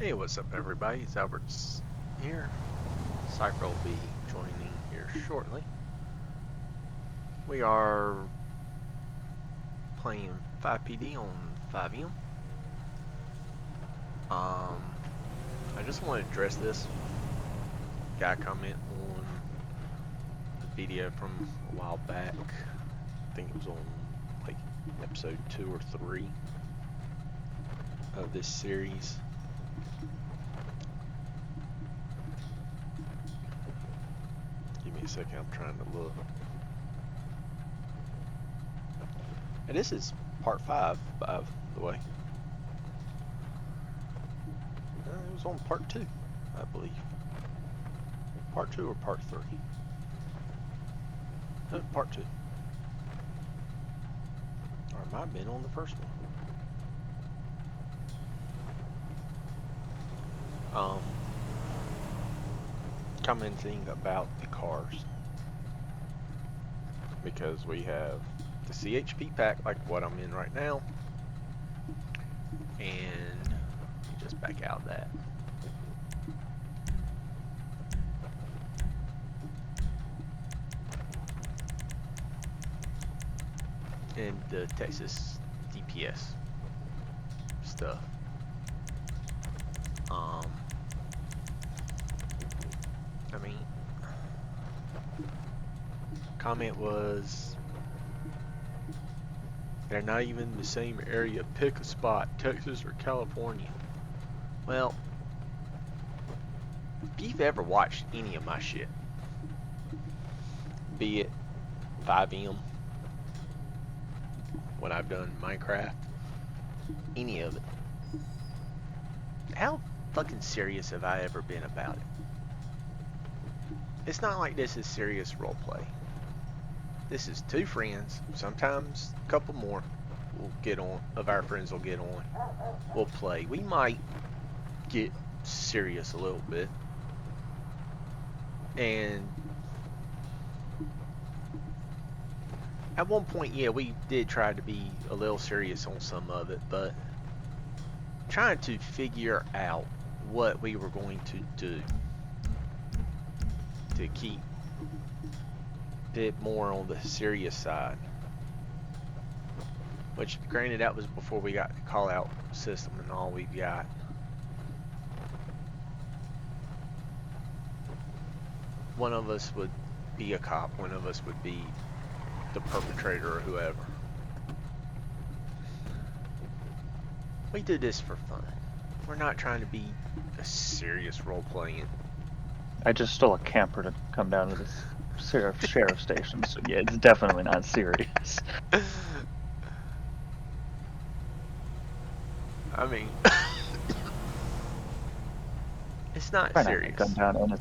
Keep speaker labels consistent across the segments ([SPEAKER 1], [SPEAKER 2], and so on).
[SPEAKER 1] Hey, what's up, everybody? It's Albert's here. Cipher will be joining here shortly. We are playing FivePD on 5M. I just want to address this guy comment on the video from a while back. I think it was on like episode 2 or 3 of this series. Give me a second, I'm trying to look. And this is part 5, by the way. It was on part 2, I believe. Part 2 or part 3? No, part 2. Or it might have been on the first one. Commenting about the cars. Because we have the CHP pack, like what I'm in right now. And just back out of that. And the Texas DPS stuff. I mean, comment was, they're not even in the same area. Pick a spot, Texas or California. Well, if you've ever watched any of my shit, be it 5M, when I've done Minecraft, any of it, how fucking serious have I ever been about it? It's not like this is serious roleplay. This is two friends, sometimes a couple more will get on, of our friends will get on. We'll play. We might get serious a little bit. And at one point, yeah, we did try to be a little serious on some of it, but trying to figure out what we were going to do to keep it more on the serious side. Which, granted, that was before we got the call-out system and all we've got. One of us would be a cop, one of us would be the perpetrator or whoever. We do this for fun. We're not trying to be a serious role-playing.
[SPEAKER 2] I just stole a camper to come down to this sheriff station, so yeah, it's definitely not serious.
[SPEAKER 1] I mean, it's not
[SPEAKER 2] Try
[SPEAKER 1] serious.
[SPEAKER 2] not to gun down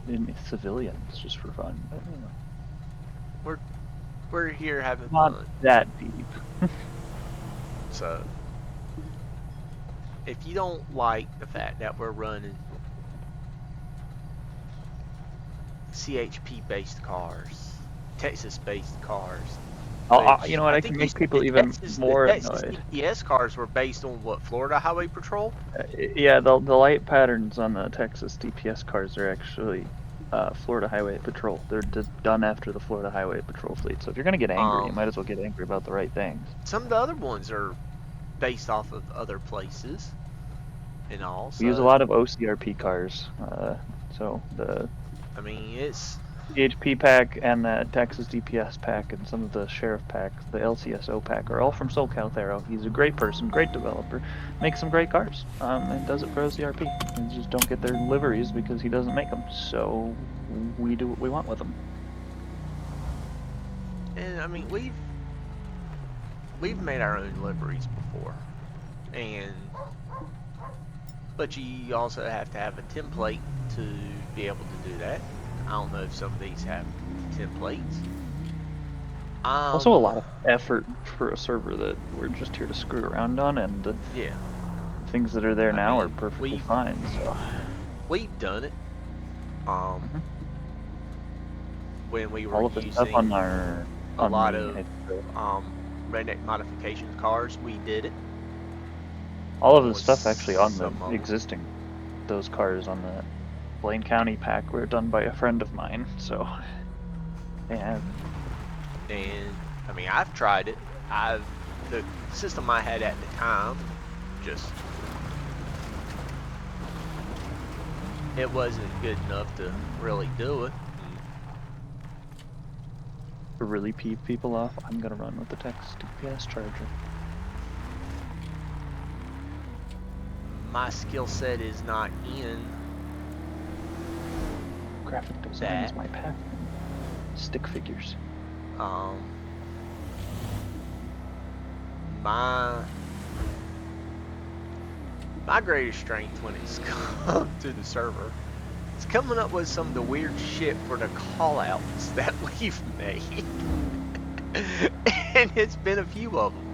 [SPEAKER 2] innocent civilians just for fun. But, you know.
[SPEAKER 1] We're here having
[SPEAKER 2] Not
[SPEAKER 1] fun.
[SPEAKER 2] that deep.
[SPEAKER 1] So, if you don't like the fact that we're running CHP-based cars, Texas-based cars,
[SPEAKER 2] You know what? I can make people even more annoyed.
[SPEAKER 1] DPS cars were based on what, Florida Highway Patrol?
[SPEAKER 2] Yeah, the light patterns on the Texas DPS cars are actually Florida Highway Patrol. They're done after the Florida Highway Patrol fleet. So if you're gonna get angry, you might as well get angry about the right things.
[SPEAKER 1] Some of the other ones are based off of other places and all. So,
[SPEAKER 2] we use a lot of OCRP cars.
[SPEAKER 1] I mean, it's
[SPEAKER 2] CHP pack and the Texas DPS pack and some of the sheriff pack, the LCSO pack, are all from SoCal Thero. He's a great person, great developer, makes some great cars, and does it for OCRP. And just don't get their liveries because he doesn't make them. So we do what we want with them.
[SPEAKER 1] And I mean, we've made our own liveries before, but you also have to have a template to be able to do that. I don't know if some of these have templates.
[SPEAKER 2] Also a lot of effort for a server that we're just here to screw around on, and the things that are there now are perfectly fine. So
[SPEAKER 1] we've done it. When we were
[SPEAKER 2] all of the
[SPEAKER 1] using
[SPEAKER 2] stuff on our
[SPEAKER 1] a lot of redneck modification cars, we did it.
[SPEAKER 2] All of the stuff actually on the existing those cars on the Blaine County pack were done by a friend of mine, so yeah.
[SPEAKER 1] And I mean, I've tried it. The system I had at the time, just it wasn't good enough to really do it.
[SPEAKER 2] To really peeve people off, I'm gonna run with the Tex DPS charger.
[SPEAKER 1] My skill set is not in
[SPEAKER 2] Graphic design is my pack. Stick figures.
[SPEAKER 1] My greatest strength when it's come to the server is coming up with some of the weird shit for the call-outs that we've made. And it's been a few of them.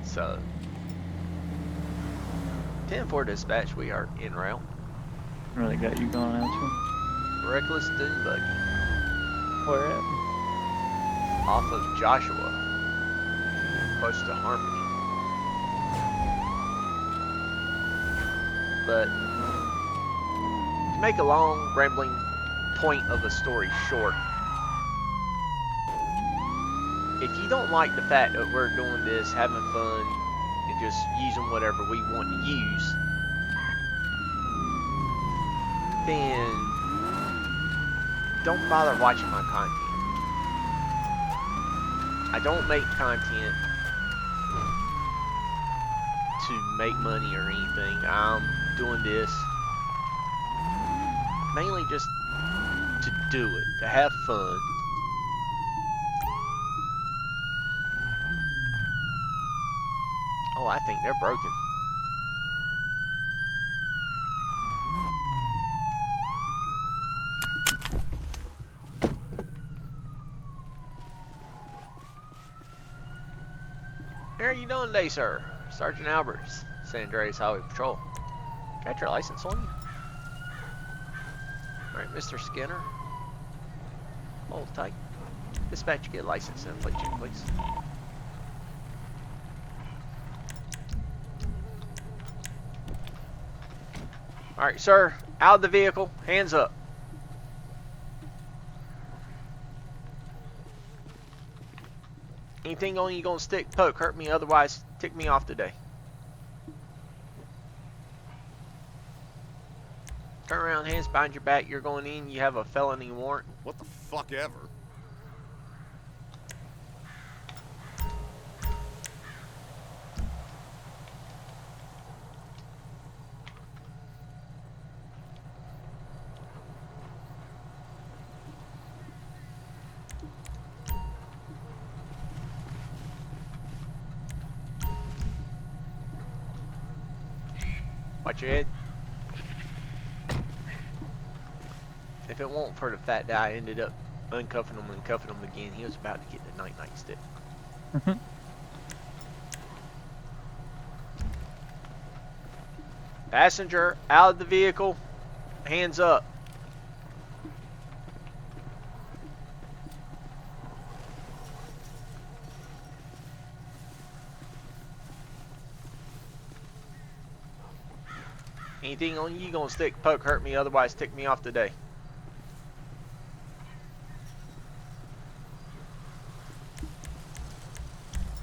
[SPEAKER 1] So 10-4 dispatch, we are en route.
[SPEAKER 2] Really got you going out too?
[SPEAKER 1] Reckless Dune Buggy.
[SPEAKER 2] Where at?
[SPEAKER 1] Off of Joshua. Close to Harmony. But to make a long, rambling point of a story short, if you don't like the fact that we're doing this, having fun, and just using whatever we want to use, then don't bother watching my content. I don't make content to make money or anything. I'm doing this mainly just to do it, to have fun. Oh, I think they're broken. How are you doing today, sir? Sergeant Alberts, San Andreas Highway Patrol. Got your license on you? Alright, Mr. Skinner. Hold tight. Dispatch, get a license and plate check, please. Alright, sir. Out of the vehicle. Hands up. Anything on you gonna stick, poke, hurt me, otherwise tick me off today. Turn around, hands behind your back, you're going in, you have a felony warrant.
[SPEAKER 3] What the fuck ever?
[SPEAKER 1] Watch your head. If it weren't for the fact that I ended up uncuffing him and cuffing him again, he was about to get the night-night stick. Passenger out of the vehicle, hands up. Anything on you gonna stick, poke, hurt me, otherwise tick me off today.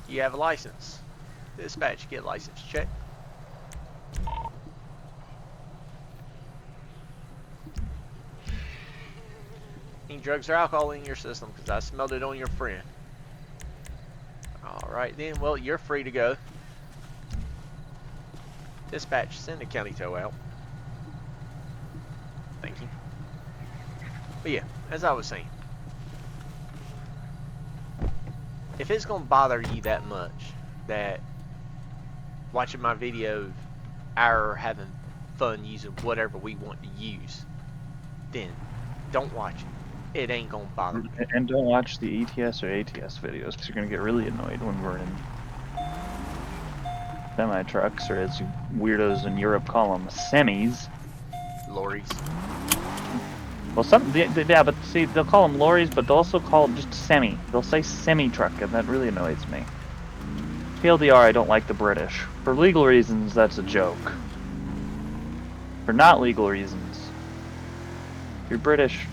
[SPEAKER 1] You have a license. Dispatch, get license check. Any drugs or alcohol in your system? Because I smelled it on your friend. Alright then, well, you're free to go. Dispatch, send the county tow out. Thank you. But yeah, as I was saying, if it's gonna bother you that much that watching my video or having fun using whatever we want to use, then don't watch it. It ain't gonna bother me.
[SPEAKER 2] And don't watch the ETS or ATS videos because you're gonna get really annoyed when we're in semi trucks, or as you weirdos in Europe call them, semis.
[SPEAKER 1] Lorries.
[SPEAKER 2] Well, yeah, but see, they'll call them lorries, but they'll also call them just semi. They'll say semi truck, and that really annoys me. TLDR, I don't like the British. For legal reasons, that's a joke. For not legal reasons, if you're British,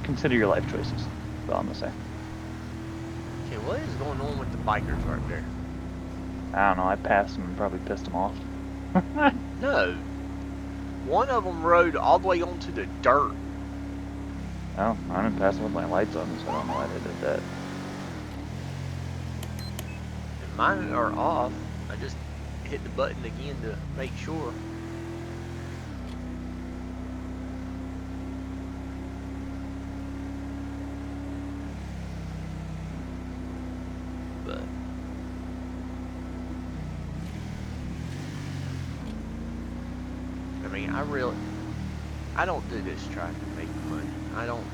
[SPEAKER 2] consider your life choices. That's all I'm gonna say.
[SPEAKER 1] Okay, what is going on with the bikers right there?
[SPEAKER 2] I don't know. I passed them and probably pissed them off.
[SPEAKER 1] No. One of them rode all the way onto the dirt.
[SPEAKER 2] Oh, I didn't pass them with my lights on, so I don't know why they did that.
[SPEAKER 1] And mine are off. I just hit the button again to make sure. But I mean, I don't do this trying to make money. I don't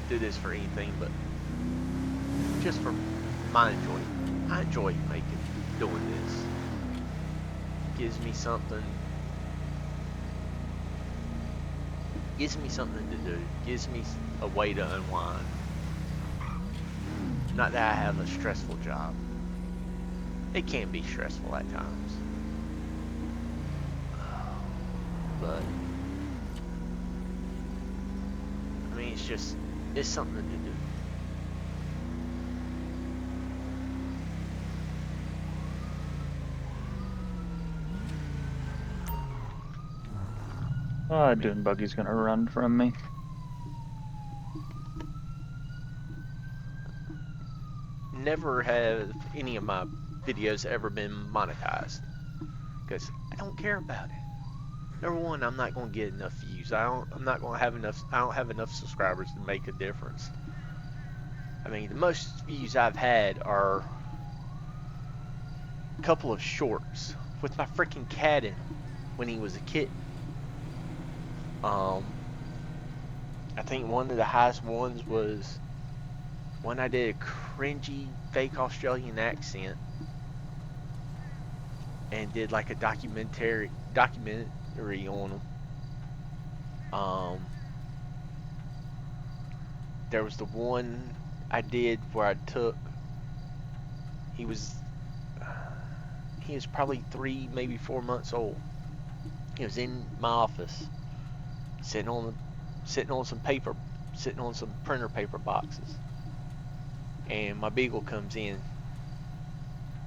[SPEAKER 1] do this for anything but just for my enjoyment. I enjoy doing this. Gives me something to do. Gives me a way to unwind. Not that I have a stressful job. It can be stressful at times. But I mean, it's something to do.
[SPEAKER 2] Oh, Dune Buggy's gonna run from me.
[SPEAKER 1] Never have any of my videos ever been monetized because I don't care about it. Number one, I'm not going to get enough views. I'm not going to have enough. I don't have enough subscribers to make a difference. I mean, the most views I've had are a couple of shorts with my freaking cat in them when he was a kitten. I think one of the highest ones was one I did a cringy fake Australian accent and did like a documentary on him. There was the one I did where I took. He was probably 3, maybe 4 months old. He was in my office, sitting on some printer paper boxes, and my beagle comes in,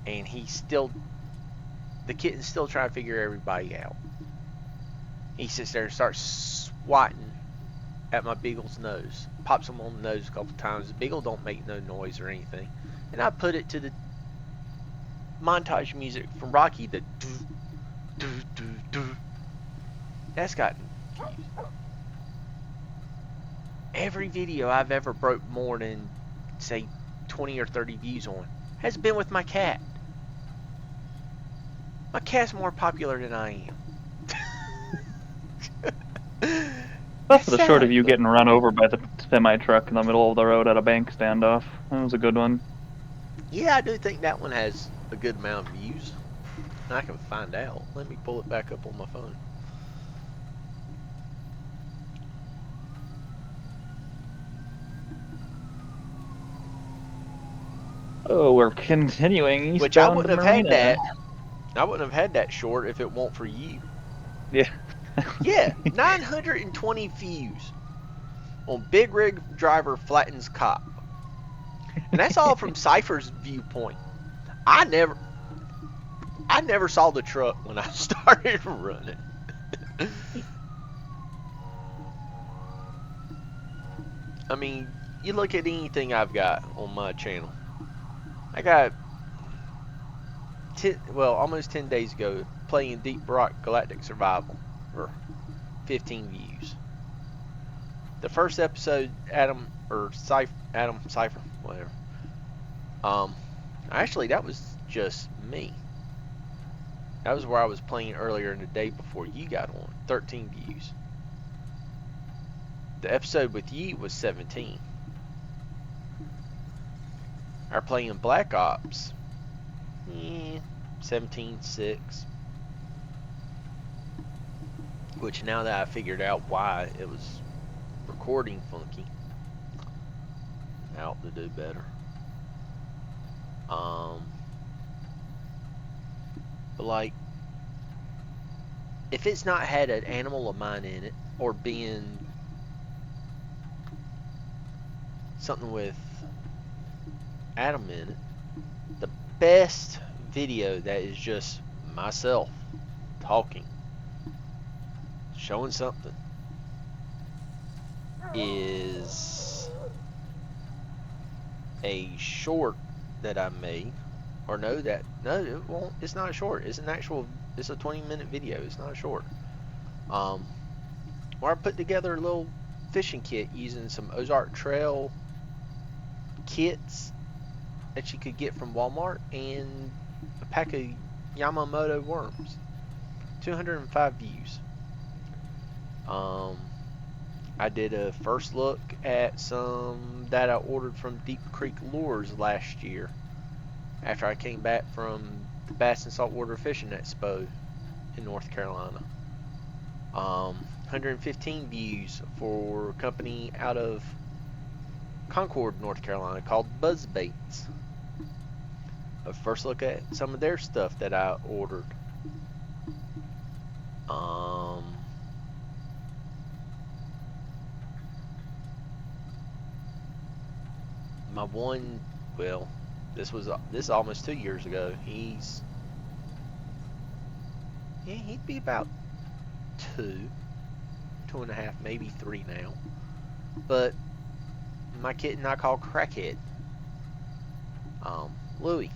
[SPEAKER 1] and the kitten's still trying to figure everybody out. He sits there and starts swatting at my beagle's nose, pops him on the nose a couple times. The beagle don't make no noise or anything, and I put it to the montage music from Rocky, the do do do do. That's got every video I've ever broke more than say 20 or 30 views on has been with my cat. My cat's more popular than I am.
[SPEAKER 2] That's the short of you getting run over by the semi-truck in the middle of the road at a bank standoff. That was a good one.
[SPEAKER 1] Yeah, I do think that one has a good amount of views. I can find out. Let me pull it back up on my phone.
[SPEAKER 2] Oh, we're continuing eastbound
[SPEAKER 1] Which I wouldn't have had
[SPEAKER 2] Marina.
[SPEAKER 1] that. I wouldn't have had that short if it weren't for you.
[SPEAKER 2] Yeah.
[SPEAKER 1] Yeah, 920 views on Big Rig Driver Flattens Cop. And that's all from Cipher's viewpoint. I never saw the truck when I started running. I mean, you look at anything I've got on my channel. I got almost 10 days ago playing Deep Rock Galactic Survival for 15 views. The first episode, Adam Cipher, whatever. Actually, that was just me. That was where I was playing earlier in the day before you got on. 13 views. The episode with you was 17. Our playing Black Ops, 17.6. Which now that I figured out why it was recording funky, out to do better. But like, if it's not had an animal of mine in it, or been something with Adam in it, the best video that is just myself talking, showing something, is a short that I made. Or no, it won't. It's not a short. It's an actual. It's a 20-minute video. It's not a short. Where I put together a little fishing kit using some Ozark Trail kits that you could get from Walmart and a pack of Yamamoto worms. 205 views. I did a first look at some that I ordered from Deep Creek Lures last year after I came back from the Bass and Saltwater Fishing Expo in North Carolina. 115 views for a company out of Concord, North Carolina called Buzzbaits. A first look at some of their stuff that I ordered. My one, well, this is almost 2 years ago. He'd be about 2.5, maybe 3 now. But my kitten I call Crackhead, Louie,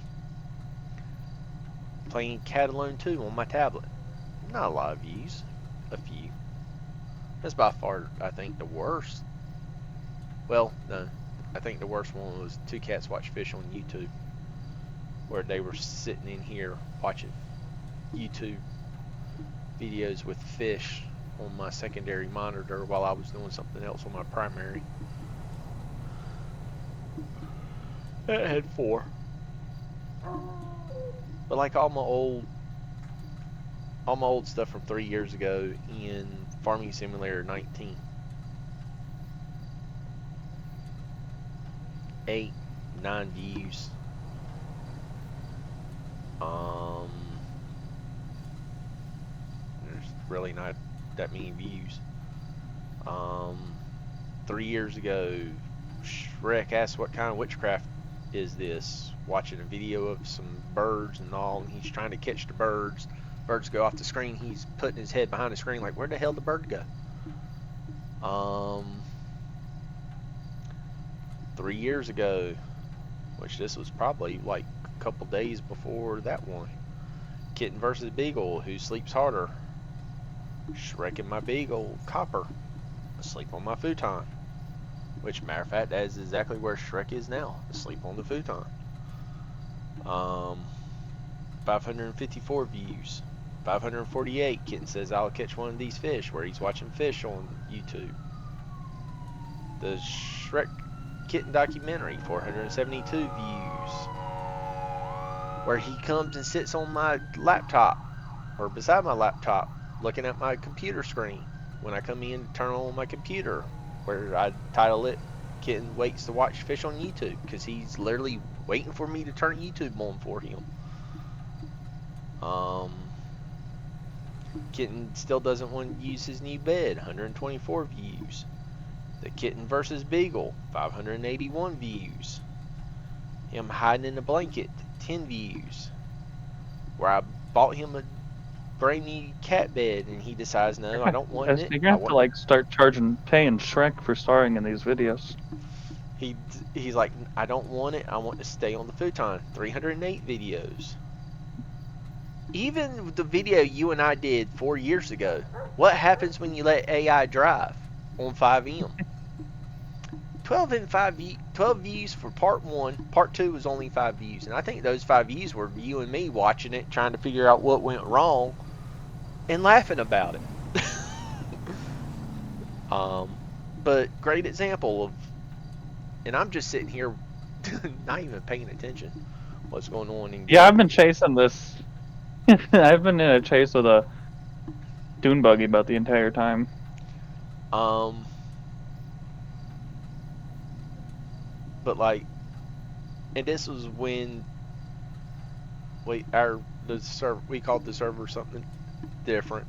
[SPEAKER 1] playing Catalone 2 on my tablet. Not a lot of views, a few. That's by far, I think, the worst. Well, no, I think the worst one was Two Cats Watch Fish on YouTube, where they were sitting in here watching YouTube videos with fish on my secondary monitor while I was doing something else on my primary. It had 4. But like all my old stuff from 3 years ago in Farming Simulator 19. 8, 9 views. There's really not that many views. 3 years ago, Shrek asked what kind of witchcraft is this? Watching a video of some birds and all, and he's trying to catch the birds. Birds go off the screen. He's putting his head behind the screen like, where the hell did the bird go? 3 years ago, which this was probably like a couple days before that one. Kitten versus Beagle, who sleeps harder? Shrek and my Beagle, Copper, asleep on my futon. Which, matter of fact, that is exactly where Shrek is now, asleep on the futon. 554 views. 548, Kitten says I'll catch one of these fish, where he's watching fish on YouTube. The Shrek Kitten documentary, 472 views. Where he comes and sits on my laptop, or beside my laptop, looking at my computer screen when I come in to turn on my computer, where I title it Kitten Waits to Watch Fish on YouTube, because he's literally waiting for me to turn YouTube on for him. Kitten still doesn't want to use his new bed, 124 views. The Kitten versus Beagle, 581 views. Him hiding in a blanket, 10 views. Where I bought him a brand new cat bed and he decides, no, I don't want it.
[SPEAKER 2] You're gonna have to like start paying Shrek for starring in these videos.
[SPEAKER 1] He's like, I don't want it. I want to stay on the futon. 308 videos. Even the video you and I did 4 years ago, what happens when you let AI drive on 5M? 12 views for part 1. Part 2 was only 5 views. And I think those 5 views were you and me watching it, trying to figure out what went wrong, and laughing about it. But great example of, and I'm just sitting here not even paying attention what's going on in
[SPEAKER 2] Yeah, I've been chasing this. I've been in a chase with a dune buggy about the entire time.
[SPEAKER 1] But like, and this was when our the server, we called the server something different.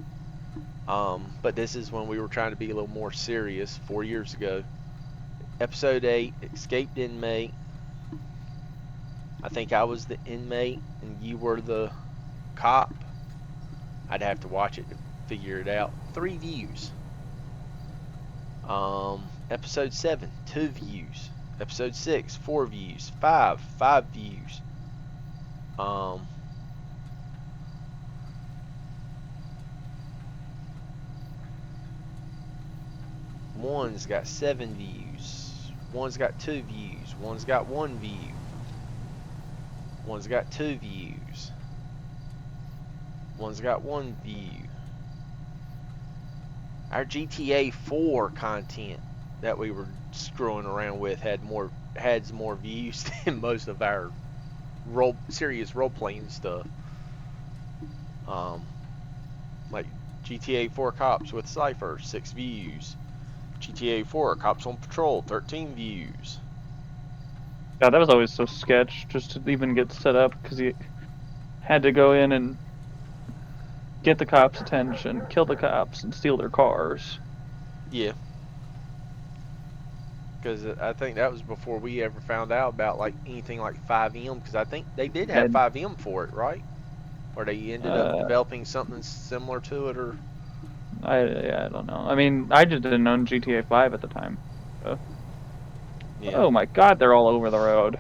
[SPEAKER 1] But this is when we were trying to be a little more serious 4 years ago. Episode 8, Escaped Inmate. I think I was the inmate and you were the cop. I'd have to watch it to figure it out. 3 views. Episode 7, 2 views. Episode 6, 4 views. 5 views. One's got 7 views. One's got 2 views. One's got 1 view. One's got 2 views. One's got 1 view. Our GTA 4 content that we were screwing around with had more views than most of our serious role playing stuff. Like GTA 4 Cops with Cipher, 6 views. GTA 4 Cops on Patrol, 13 views.
[SPEAKER 2] God, that was always so sketch just to even get set up because you had to go in and get the cops' attention, kill the cops, and steal their cars.
[SPEAKER 1] Yeah. Because I think that was before we ever found out about like anything like 5M. Because I think they did have 5M for it, right? Or they ended up developing something similar to it, or
[SPEAKER 2] I don't know. I mean, I just didn't own GTA 5 at the time. So. Yeah. Oh my God, they're all over the road.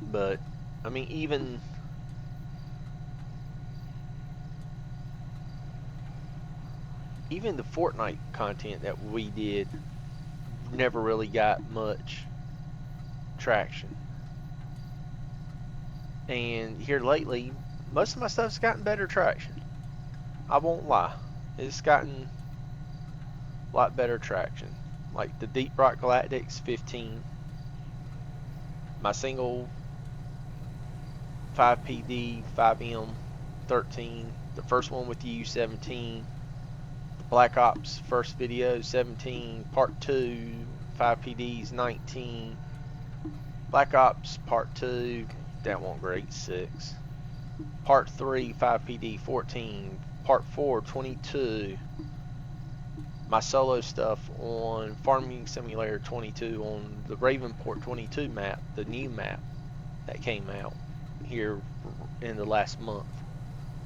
[SPEAKER 1] But I mean, even the Fortnite content that we did never really got much traction. And here lately, most of my stuff's gotten better traction. I won't lie. It's gotten a lot better traction. Like the Deep Rock Galactics 15. My single FivePD 5M 13. The first one with you 17. Black Ops first video 17, part 2, 5PD's 19, Black Ops part 2, that wasn't great, 6, part 3, 5PD 14, part 4, 22, my solo stuff on Farming Simulator 22 on the Ravenport 22 map, the new map that came out here in the last month,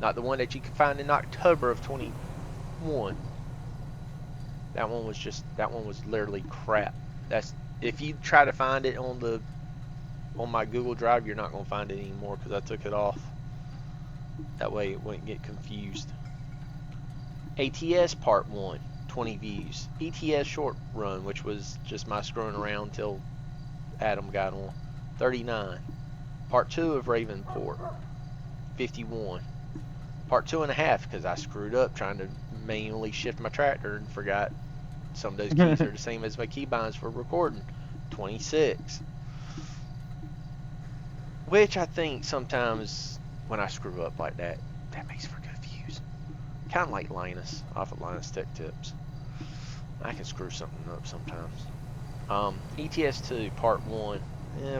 [SPEAKER 1] not the one that you can find in October of 21. That one was literally crap. That's if you try to find it on my Google Drive, you're not gonna find it anymore because I took it off. That way it wouldn't get confused. ATS Part 1, 20 views. ETS Short Run, which was just my screwing around till Adam got on, 39. Part 2 of Ravenport, 51. Part 2.5 because I screwed up trying to manually shift my tractor and forgot some of those keys are the same as my keybinds for recording, 26. Which I think sometimes when I screw up like that, that makes for good views. Kind of like Linus off of Linus Tech Tips. I can screw something up sometimes. ETS2 Part 1,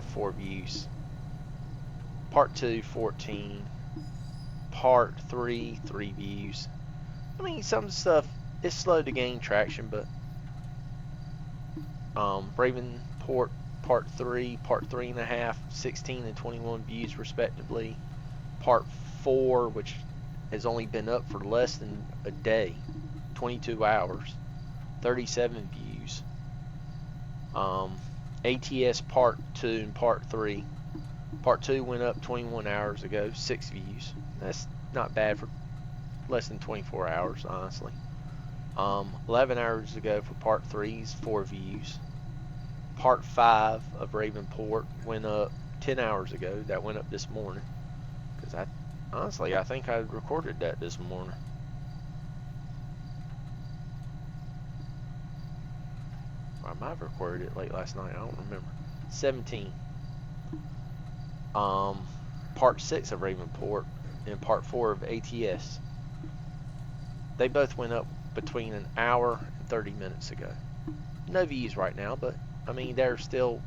[SPEAKER 1] 4 views. Part 2, 14. Part 3, 3 views. I mean, some stuff is slow to gain traction, but Ravenport Part 3, Part 3.5, 16 and 21 views respectively. Part 4, which has only been up for less than a day, 22 hours, 37 views. ATS Part 2 and Part 3. Part 2 went up 21 hours ago, 6 views. That's not bad for less than 24 hours, honestly. 11 hours ago for Part 3's 4 views. Part 5 of Ravenport went up 10 hours ago. That went up this morning. Because I think I recorded that this morning. I might have recorded it late last night. I don't remember. 17. Part 6 of Ravenport and Part 4 of ATS. They both went up between an hour and 30 minutes ago. No views right now, but I mean, they're still,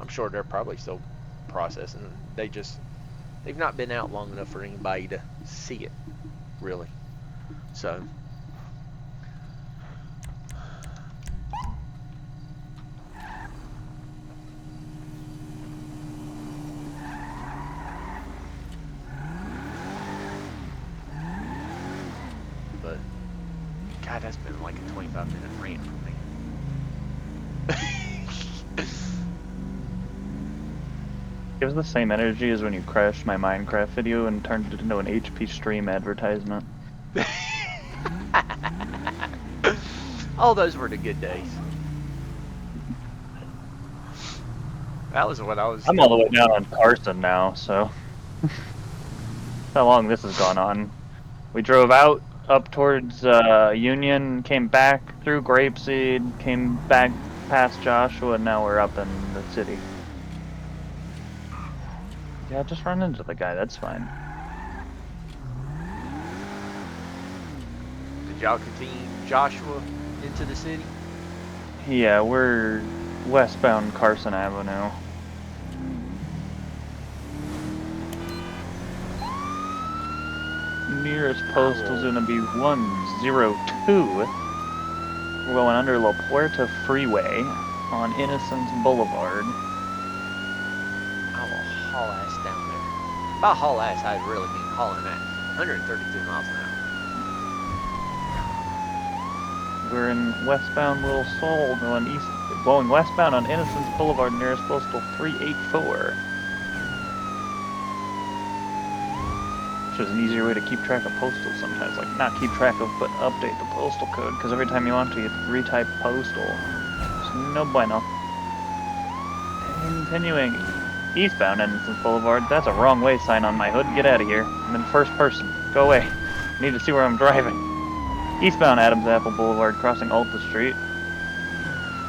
[SPEAKER 1] I'm sure they're probably still process, and they've not been out long enough for anybody to see it, really. So. But, God, that's been like a 25-minute rant for me.
[SPEAKER 2] It was the same energy as when you crashed my Minecraft video and turned it into an HP stream advertisement.
[SPEAKER 1] Oh, those were the good days. That was what I was.
[SPEAKER 2] I'm all the way down on Carson now, so how long this has gone on. We drove out up towards Union, came back through Grapeseed, came back past Joshua, and now we're up in the city. Yeah, just run into the guy, that's fine.
[SPEAKER 1] Did y'all continue Joshua into the city?
[SPEAKER 2] Yeah, we're westbound Carson Avenue. Nearest postal's gonna be 102. We're going under La Puerta Freeway on Innocence Boulevard.
[SPEAKER 1] I will haul ass down there. By haul ass, I'd really mean hauling at 132 miles an hour.
[SPEAKER 2] We're in westbound Little Seoul, going westbound on Innocence Boulevard, nearest postal 384. Which is an easier way to keep track of postal sometimes. Like, not keep track of, but update the postal code, because every time you want to, you have to retype postal. So no bueno. Continuing eastbound Innocence Boulevard. That's a wrong way sign on my hood. Get out of here. I'm in first person. Go away. I need to see where I'm driving. Eastbound Adams Apple Boulevard, crossing Alta Street.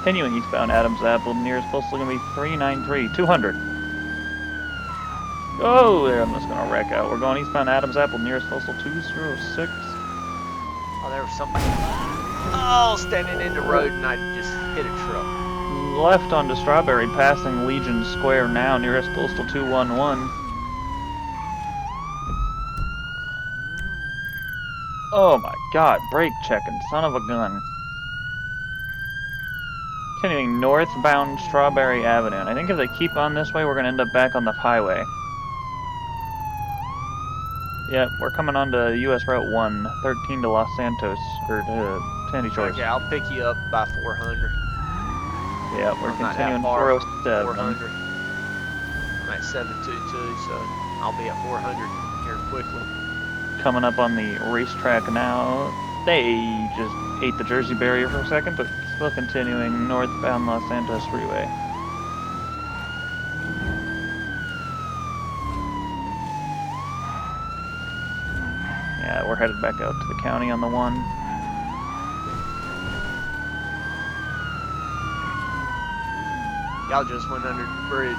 [SPEAKER 2] Continuing eastbound Adams Apple, nearest postal gonna be 393, 200. Oh, there, I'm just gonna wreck out. We're going eastbound Adams Apple, nearest postal 206.
[SPEAKER 1] Oh, there was somebody. Oh, standing in the road, and I just hit a truck.
[SPEAKER 2] Left onto Strawberry, passing Legion Square now, nearest postal 211. Oh my god, brake checking, son of a gun. Continuing northbound Strawberry Avenue, and I think if they keep on this way, we're gonna end up back on the highway. Yep, we're coming on to US Route 113 to Los Santos, or to Sandy Shores.
[SPEAKER 1] Okay, I'll pick you up by 400.
[SPEAKER 2] Yeah, we're continuing 407.
[SPEAKER 1] 400. I'm at 722, so I'll be at 400 here quickly.
[SPEAKER 2] Coming up on the racetrack now. They just ate the Jersey barrier for a second, but still continuing northbound Los Santos Freeway. Yeah, we're headed back out to the county on the 1.
[SPEAKER 1] Y'all just went under the bridge.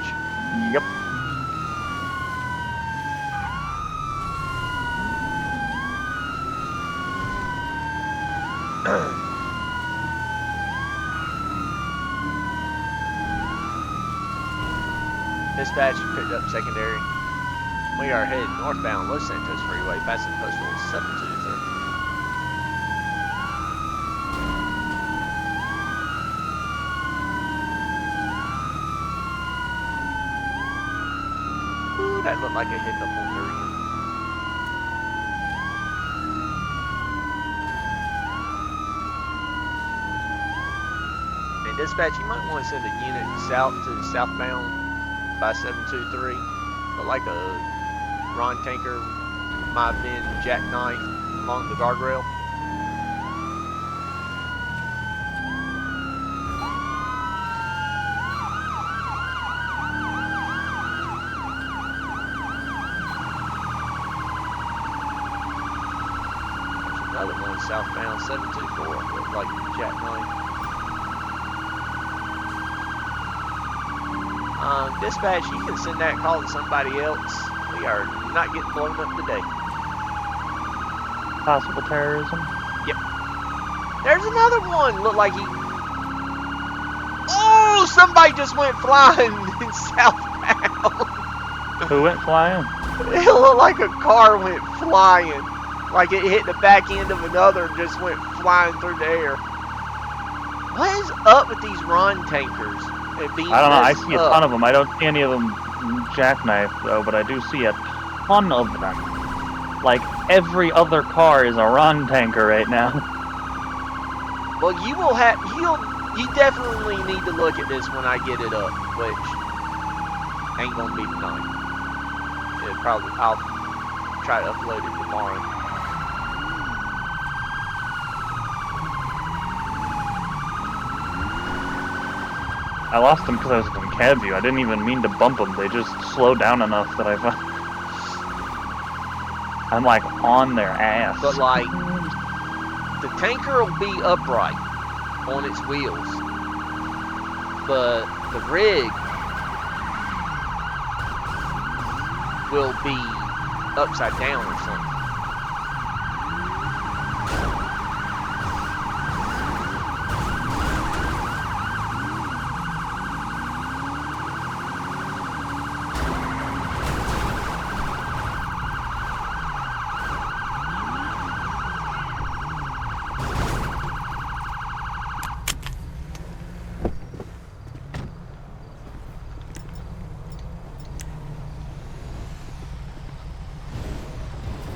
[SPEAKER 2] Yep.
[SPEAKER 1] Dispatch picked up secondary. We are headed northbound Los Santos Freeway, passing postal 723. Ooh, that looked like a hiccup on their end. And dispatch, you might want to send a unit south to southbound by 723, but like a Ron tanker might have been jackknifed along the guardrail. There's another one southbound 724 looked like jackknife. Dispatch, you can send that call to somebody else. We are not getting blown up today.
[SPEAKER 2] Possible terrorism?
[SPEAKER 1] Yep. There's another one. Looked like he... Oh, somebody just went flying southbound.
[SPEAKER 2] Who went flying?
[SPEAKER 1] It looked like a car went flying. Like it hit the back end of another and just went flying through the air. What is up with these Ron tankers and being
[SPEAKER 2] I don't know. I
[SPEAKER 1] messed
[SPEAKER 2] see a
[SPEAKER 1] up?
[SPEAKER 2] ton of them. I don't see any of them jackknife though, but I do see a ton of them. Like every other car is a Ron tanker right now.
[SPEAKER 1] Well, you definitely need to look at this when I get it up, which ain't gonna be tonight. I'll try to upload it tomorrow.
[SPEAKER 2] I lost them because I was in cab view. I didn't even mean to bump them. They just slowed down enough that I'm like on their ass.
[SPEAKER 1] But like, the tanker will be upright on its wheels, but the rig will be upside down or something.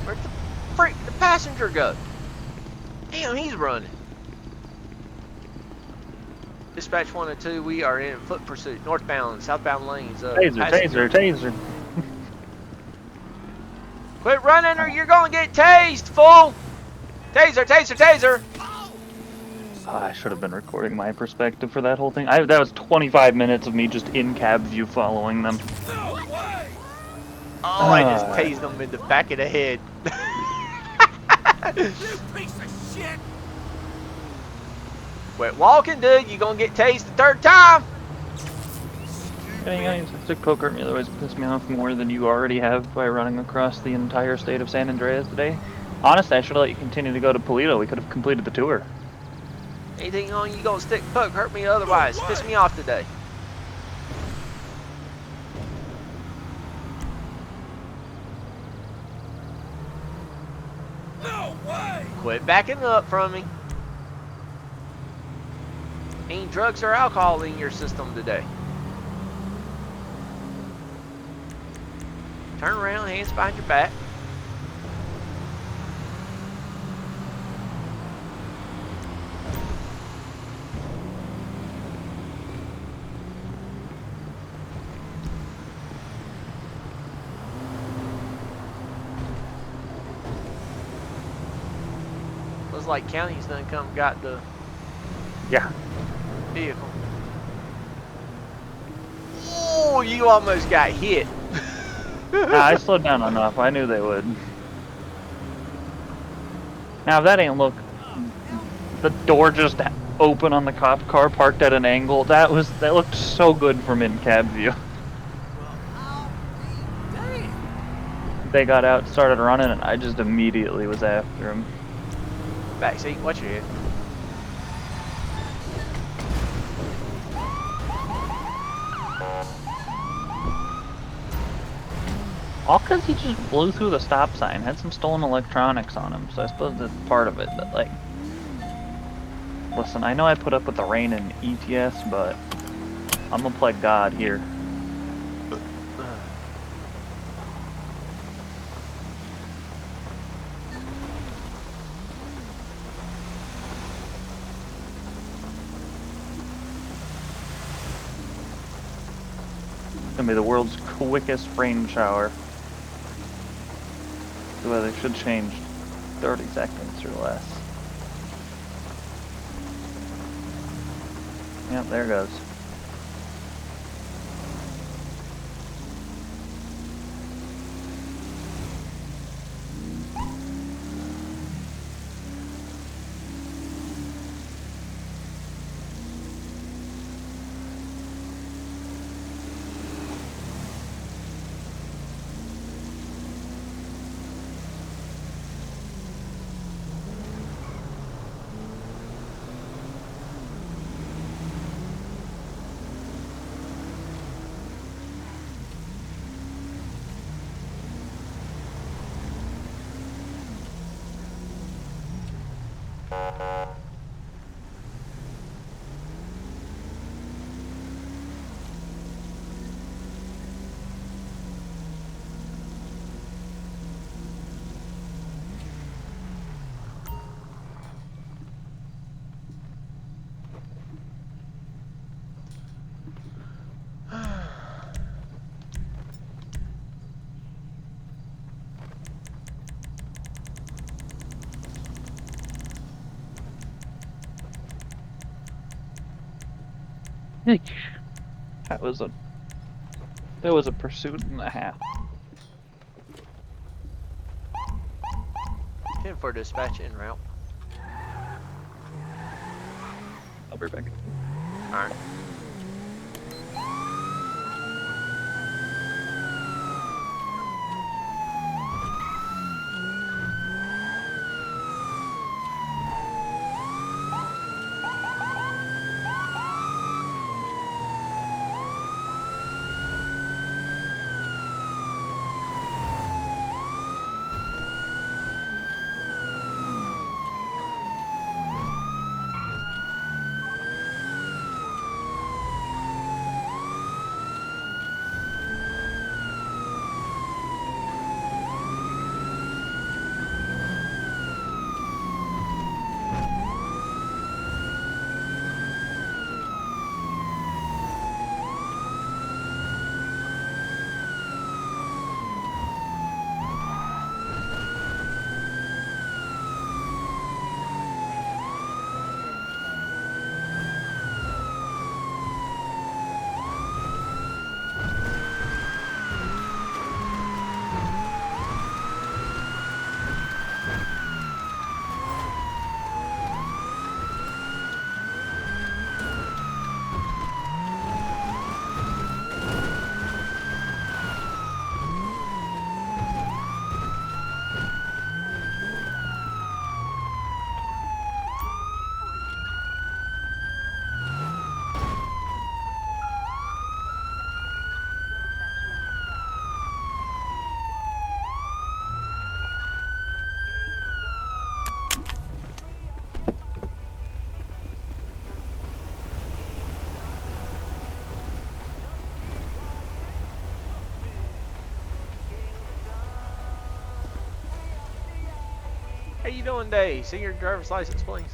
[SPEAKER 1] Where'd the freak the passenger go? Damn, he's running. Dispatch 1 and 2, we are in foot pursuit, northbound, southbound lanes.
[SPEAKER 2] Taser.
[SPEAKER 1] Quit running or you're gonna get tased, fool! Taser!
[SPEAKER 2] Oh, I should have been recording my perspective for that whole thing. That was 25 minutes of me just in cab view following them.
[SPEAKER 3] No way!
[SPEAKER 1] Oh, I just tased him in the back of the head.
[SPEAKER 3] You piece of shit!
[SPEAKER 1] Quit walking, dude. You gonna get tased the third time.
[SPEAKER 2] Getting any stick poker at me otherwise piss me off more than you already have by running across the entire state of San Andreas today. Honestly, I should have let you continue to go to Polito. We could have completed the tour.
[SPEAKER 1] Anything on you gonna stick poke, hurt me otherwise. Piss me off today.
[SPEAKER 3] No way!
[SPEAKER 1] Quit backing up from me. Ain't drugs or alcohol in your system today. Turn around, hands behind your back. Looks like county's done come got the
[SPEAKER 2] Yeah.
[SPEAKER 1] vehicle. Oh, you almost got hit.
[SPEAKER 2] Nah, I slowed down enough. I knew they would. Now, if that ain't look, the door just open on the cop car parked at an angle. That looked so good from in cab view.
[SPEAKER 3] Damn!
[SPEAKER 2] They got out, started running, and I just immediately was after him.
[SPEAKER 1] Backseat, watch your head.
[SPEAKER 2] All because he just blew through the stop sign. Had some stolen electronics on him, so I suppose that's part of it. But like, listen, I know I put up with the rain and ETS, but I'm gonna play God here. It's gonna be the world's quickest rain shower. The weather should change 30 seconds or less. Yep, there it goes. Eek. That was a pursuit and a half.
[SPEAKER 1] 10 for dispatch en route.
[SPEAKER 2] I'll be back.
[SPEAKER 1] Alright. How you doing, Dave? See your driver's license, please.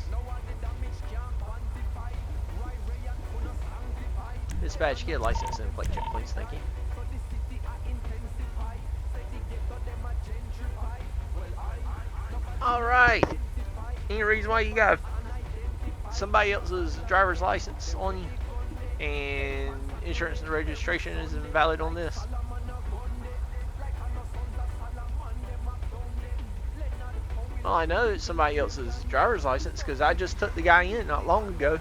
[SPEAKER 1] Dispatch, get a license and plate check, please. Thank you. All right. Any reason why you got somebody else's driver's license on you and insurance and registration is invalid on this? Well, I know it's somebody else's driver's license because I just took the guy in not long ago.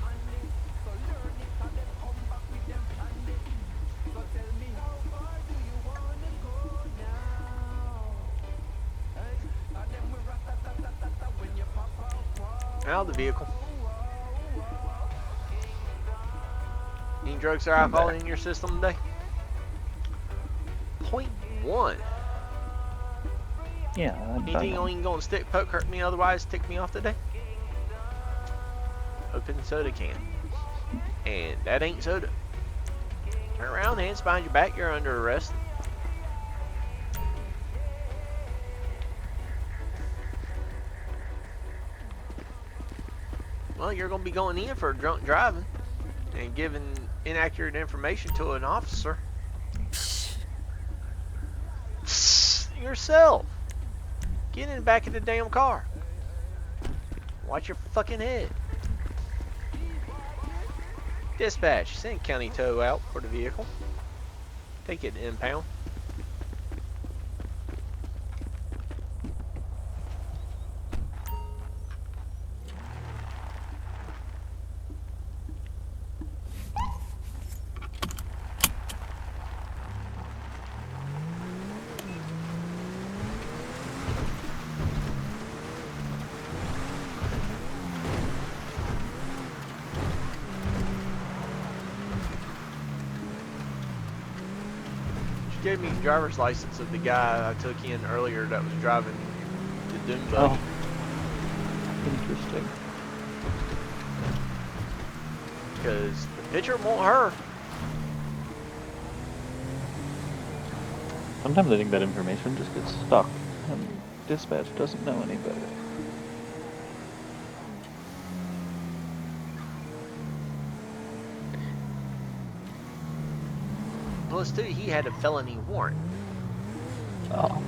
[SPEAKER 1] Out of the vehicle. Any drugs or alcohol in your system today? 0.1.
[SPEAKER 2] Yeah.
[SPEAKER 1] Anything you ain't gonna stick, poke, hurt me, otherwise tick me off today? Open soda can. And that ain't soda. Turn around, hands behind your back, you're under arrest. Well, you're gonna be going in for drunk driving and giving inaccurate information to an officer. Yourself. Get in the back of the damn car. Watch your fucking head. Dispatch, send county tow out for the vehicle. Take it to impound. Gave me the driver's license of the guy I took in earlier that was driving the Doom buggy.
[SPEAKER 2] Oh. Interesting.
[SPEAKER 1] Because the picture won't hurt.
[SPEAKER 2] Sometimes I think that information just gets stuck, and dispatch doesn't know any better.
[SPEAKER 1] Plus, too, he had a felony warrant.
[SPEAKER 2] Oh.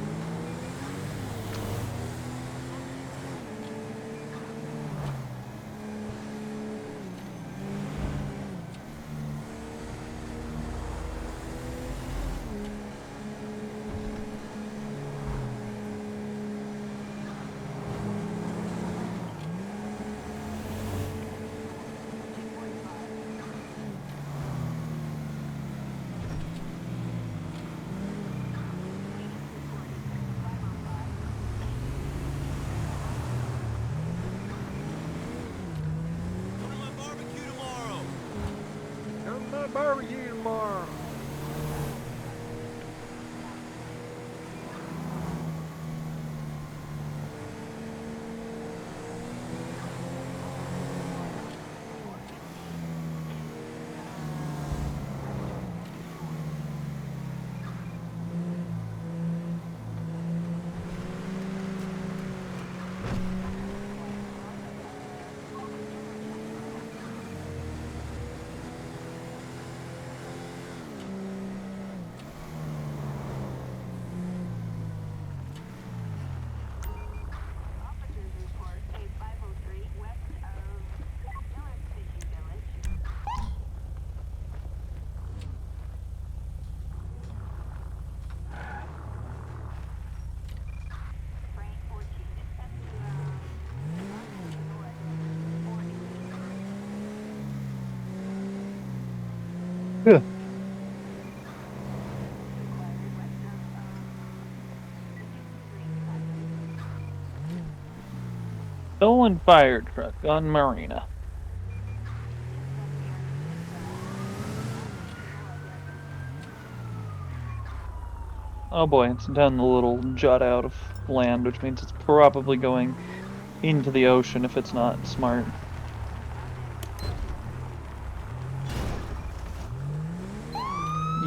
[SPEAKER 1] barbecue tomorrow.
[SPEAKER 2] Yeah. Stolen fire truck on Marina. Oh boy, it's down the little jut out of land, which means it's probably going into the ocean if it's not smart.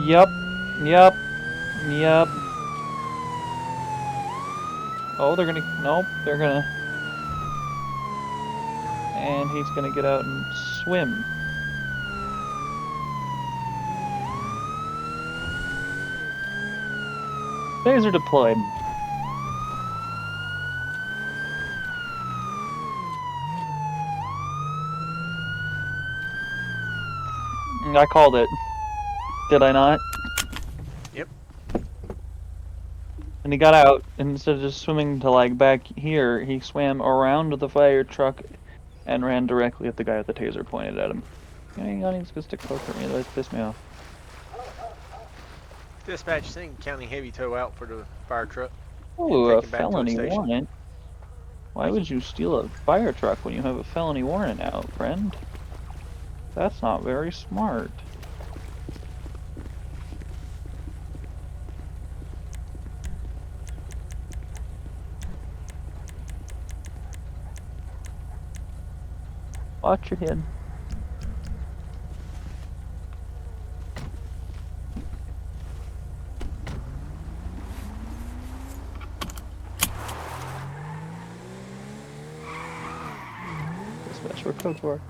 [SPEAKER 2] Yep. Yep. Yep. Oh, they're gonna... Nope, they're gonna... And he's gonna get out and swim. Taser deployed. I called it. Did I not?
[SPEAKER 1] Yep.
[SPEAKER 2] And he got out, and instead of just swimming to, like, back here, he swam around the fire truck and ran directly at the guy with the taser pointed at him. Hang on, he's gonna stick poker at me, that pissed me off.
[SPEAKER 1] Dispatch seen county heavy tow out for the fire truck.
[SPEAKER 2] Ooh, a
[SPEAKER 1] taken back to a
[SPEAKER 2] felony
[SPEAKER 1] station.
[SPEAKER 2] warrant. Why would you steal a fire truck when you have a felony warrant out, friend? That's not very smart. Watch your head. Dispatch, we're code 4.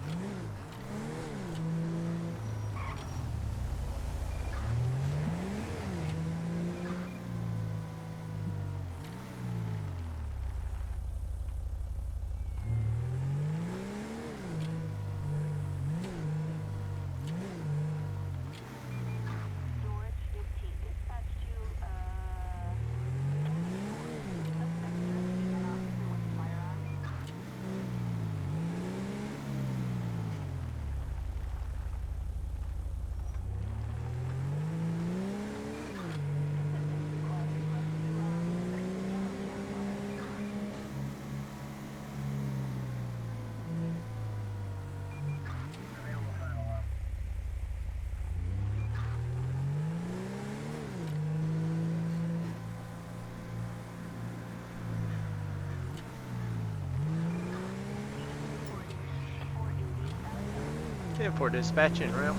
[SPEAKER 1] For dispatching route.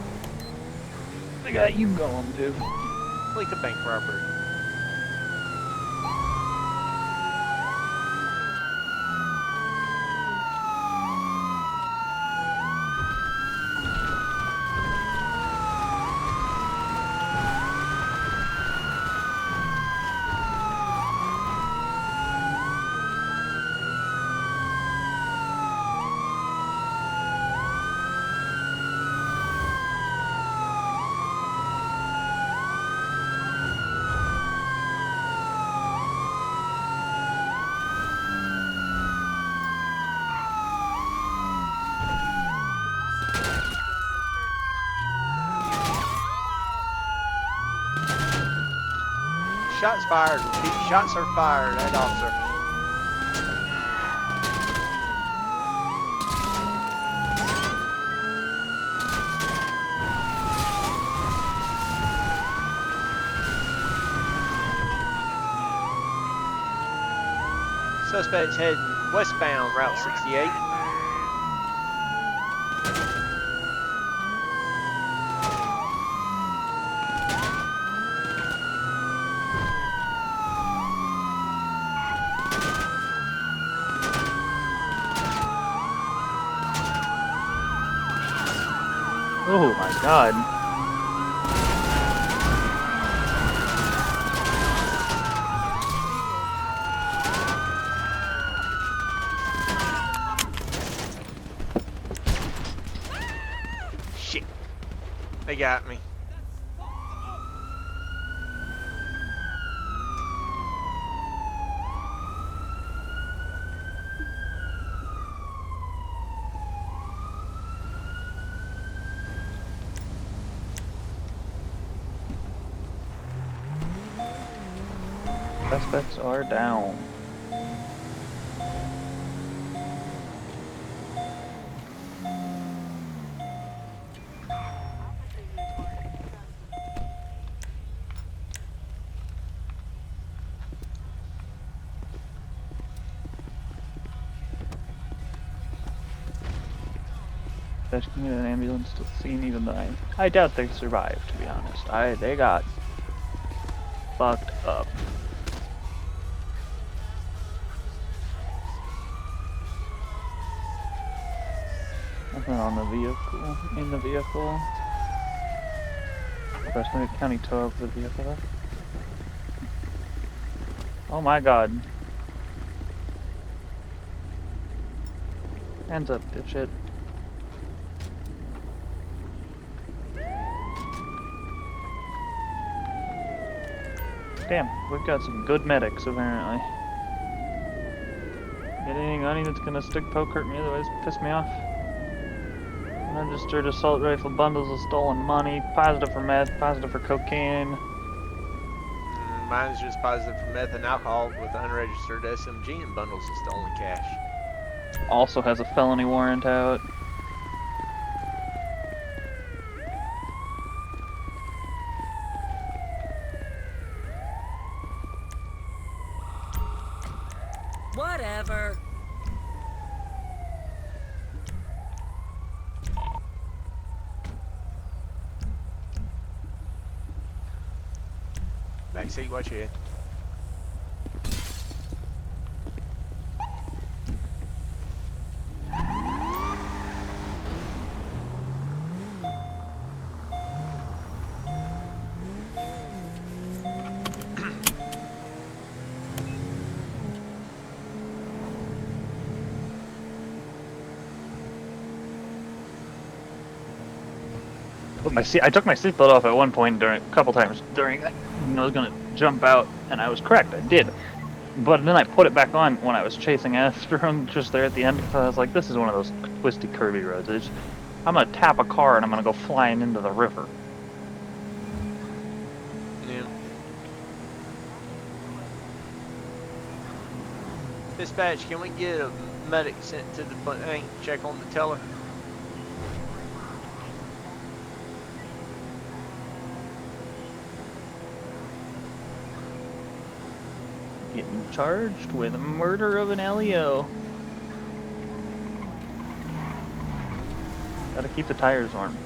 [SPEAKER 2] I got you going, too.
[SPEAKER 1] Like a bank robbery. Shots fired. Repeat, shots are fired at officer. Suspect's heading westbound, Route 68.
[SPEAKER 2] Oh my god.
[SPEAKER 1] Shit. They got me.
[SPEAKER 2] Suspects are down. Suspects can get an ambulance to the scene, even though I doubt they survived, to be honest. They got fucked up. Nothing on the vehicle, in the vehicle. Especially the county tow of the vehicle. Oh my god. Hands up, dipshit. Damn, we've got some good medics, apparently. Get any gunny that's gonna stick poke hurt me, otherwise piss me off. Unregistered assault rifle, bundles of stolen money, positive for meth, positive for cocaine.
[SPEAKER 1] Mine's just positive for meth and alcohol with unregistered SMG and bundles of stolen cash.
[SPEAKER 2] Also has a felony warrant out.
[SPEAKER 3] Whatever.
[SPEAKER 1] Backseat, watch your head.
[SPEAKER 2] I took my seatbelt off at one point a couple times during that. And I was gonna jump out, and I was correct. I did, but then I put it back on when I was chasing after him just there at the end because I was like, "This is one of those twisty, curvy roads. I'm gonna tap a car and I'm gonna go flying into the river."
[SPEAKER 1] Yeah. Dispatch, can we get a medic sent to the bank, check on the teller?
[SPEAKER 2] Getting charged with murder of an LEO. Gotta keep the tires warm.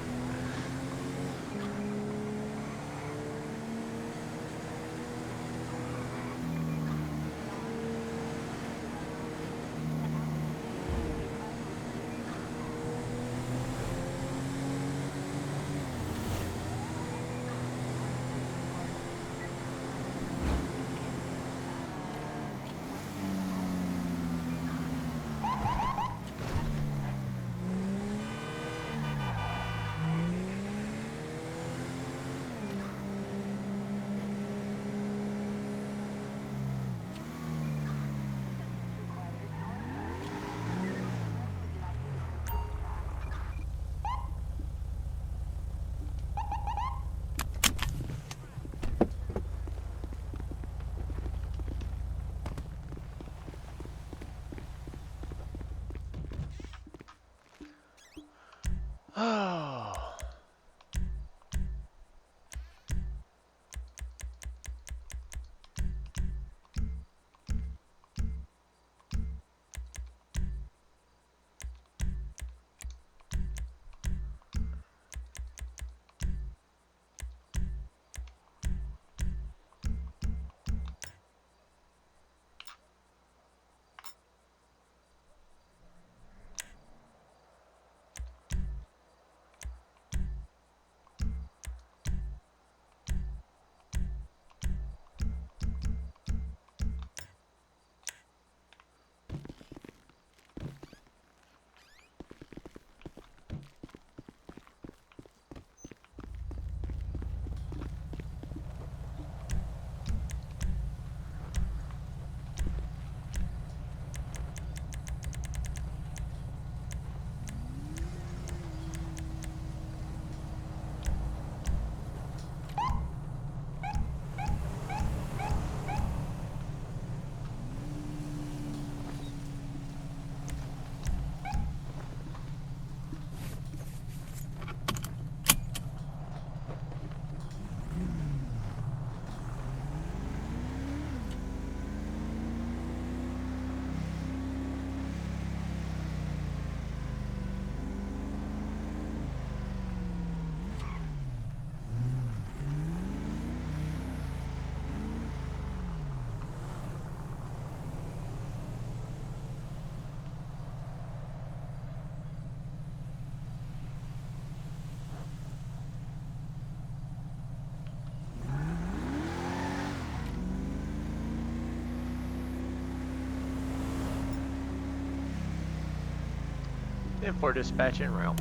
[SPEAKER 1] for dispatch en route.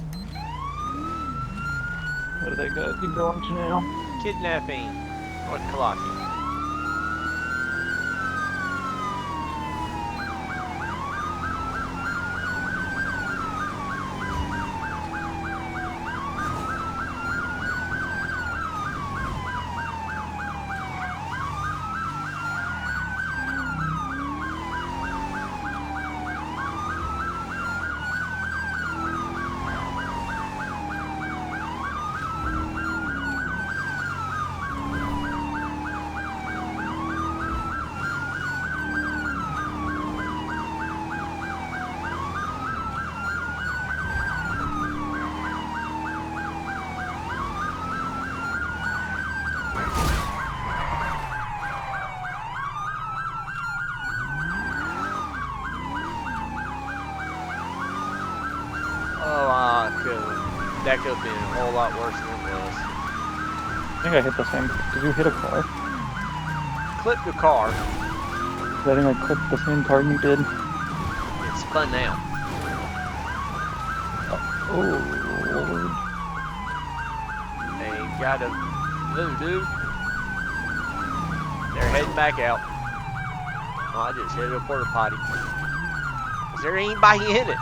[SPEAKER 2] What do they got you going to now?
[SPEAKER 1] Kidnapping. North Kalaki. That could have been a whole lot worse than it was.
[SPEAKER 2] I think I hit the same. Did you hit a car?
[SPEAKER 1] Clip the car.
[SPEAKER 2] I think I clipped the same car you did.
[SPEAKER 1] It's spun out.
[SPEAKER 2] Oh, Lord.
[SPEAKER 1] They got a voodoo. They're heading back out. Oh, I just hit a porta potty. Is there anybody in it?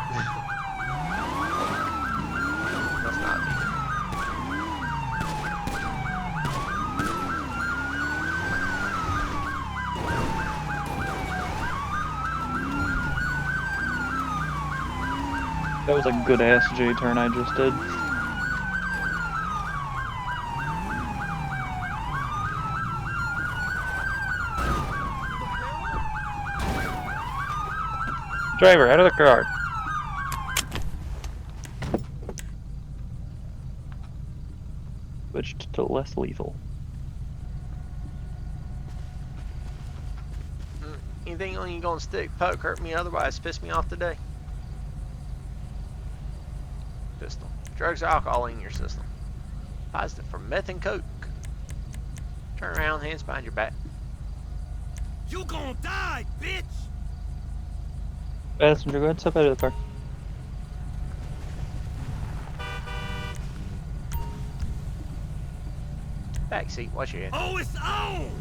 [SPEAKER 1] Must not be.
[SPEAKER 2] That was a good ass J-turn I just did. Driver, out of the car. Switched to less lethal.
[SPEAKER 1] Anything on you gonna stick, poke, hurt me, otherwise piss me off today? Pistol. Drugs or alcohol in your system. Positive for meth and coke. Turn around, hands behind your back.
[SPEAKER 4] You gonna die, bitch!
[SPEAKER 2] Passenger, go ahead, step out of the car.
[SPEAKER 1] Back seat, watch your head.
[SPEAKER 4] Oh, it's on!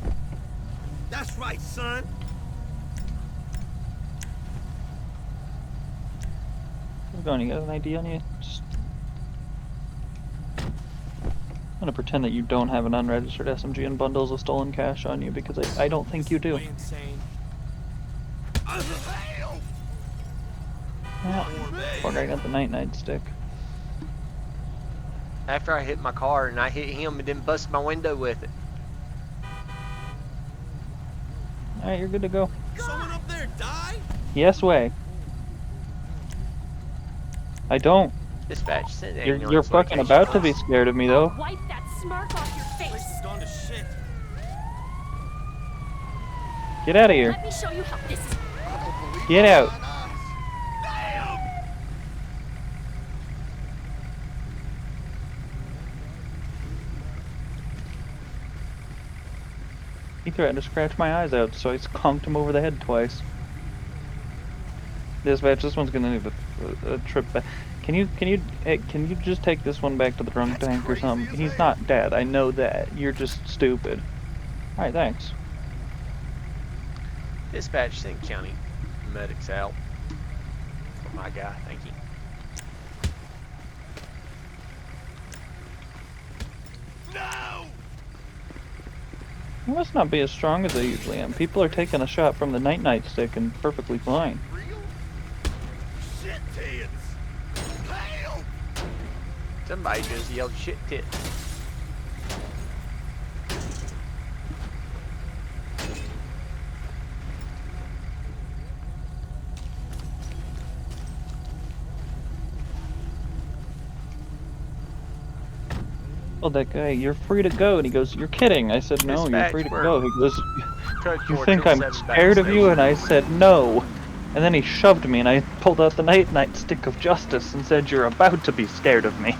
[SPEAKER 4] That's right, son.
[SPEAKER 2] What's going on? You got an ID on you? Just... I'm gonna pretend that you don't have an unregistered SMG and bundles of stolen cash on you because I don't think you do.
[SPEAKER 4] Insane.
[SPEAKER 2] Yeah. Poor guy got the night stick.
[SPEAKER 1] After I hit my car and I hit him and then busted my window with it.
[SPEAKER 2] Alright, you're good to go.
[SPEAKER 4] Someone up there died?
[SPEAKER 2] Yes way. I don't.
[SPEAKER 1] Dispatch, send
[SPEAKER 2] You're
[SPEAKER 1] ambulance
[SPEAKER 2] fucking
[SPEAKER 1] location,
[SPEAKER 2] about to be
[SPEAKER 1] please.
[SPEAKER 2] scared of me though.
[SPEAKER 3] Wipe that smirk off your
[SPEAKER 4] Place
[SPEAKER 3] face.
[SPEAKER 4] is gone to shit.
[SPEAKER 2] Get out of here.
[SPEAKER 3] Let me show you how this is.
[SPEAKER 2] Get out. He threatened to scratch my eyes out, so I conked him over the head twice. Dispatch, this one's gonna need a trip back. Can you just take this one back to the drunk tank or something? He's not dead. I know that. You're just stupid. All right, thanks.
[SPEAKER 1] Dispatch, send county medics out. For my guy, thank you.
[SPEAKER 4] No!
[SPEAKER 2] I must not be as strong as I usually am. People are taking a shot from the night stick and perfectly fine.
[SPEAKER 4] Real? Shit tits! Help!
[SPEAKER 1] Somebody just yelled shit tit.
[SPEAKER 2] Oh, that guy, you're free to go. And he goes, you're kidding. I said, no, you're free to go. He goes, you think I'm scared of you? And I said, no. And then he shoved me and I pulled out the night stick of justice and said, you're about to be scared of me.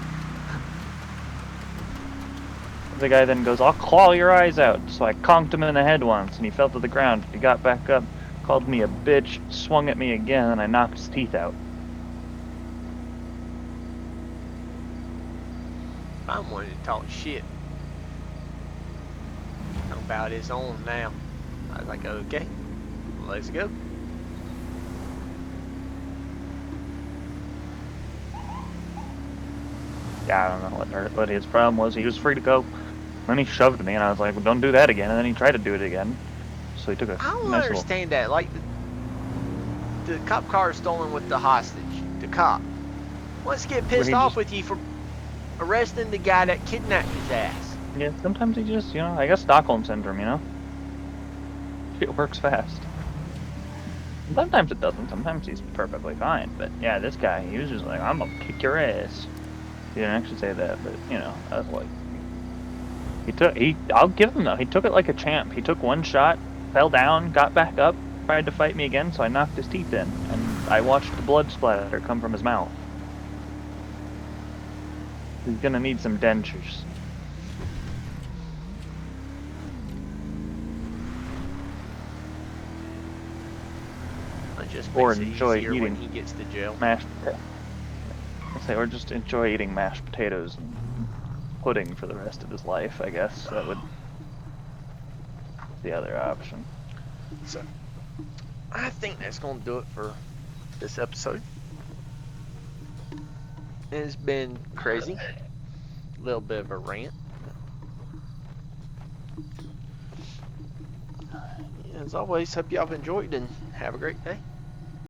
[SPEAKER 2] The guy then goes, I'll claw your eyes out. So I conked him in the head once and he fell to the ground. He got back up, called me a bitch, swung at me again, and I knocked his teeth out.
[SPEAKER 1] Prime wanted to talk shit about his own now. I was like, okay, let's go.
[SPEAKER 2] Yeah, I don't know what his problem was. He was free to go. Then he shoved me, and I was like, well, don't do that again. And then he tried to do it again. So he took a
[SPEAKER 1] I don't
[SPEAKER 2] nice little...
[SPEAKER 1] understand that. Like, the cop car is stolen with the hostage. The cop wants to get pissed off with you for arresting the guy that kidnapped his ass.
[SPEAKER 2] Yeah, sometimes he just, I guess Stockholm Syndrome, It works fast. Sometimes it doesn't. Sometimes he's perfectly fine. But yeah, this guy, he was just like, I'm gonna kick your ass. He didn't actually say that, but, I was like... I'll give him though. He took it like a champ. He took one shot, fell down, got back up, tried to fight me again, so I knocked his teeth in, and I watched the blood splatter come from his mouth. He's gonna need some dentures.
[SPEAKER 1] It just
[SPEAKER 2] Or
[SPEAKER 1] makes it
[SPEAKER 2] enjoy
[SPEAKER 1] easier when
[SPEAKER 2] eating
[SPEAKER 1] he gets to jail.
[SPEAKER 2] or just enjoy eating mashed potatoes and pudding for the rest of his life, I guess. That would be the other option.
[SPEAKER 1] So, I think that's going to do it for this episode. It's been crazy. A little bit of a rant. As always, hope y'all have enjoyed and have a great day.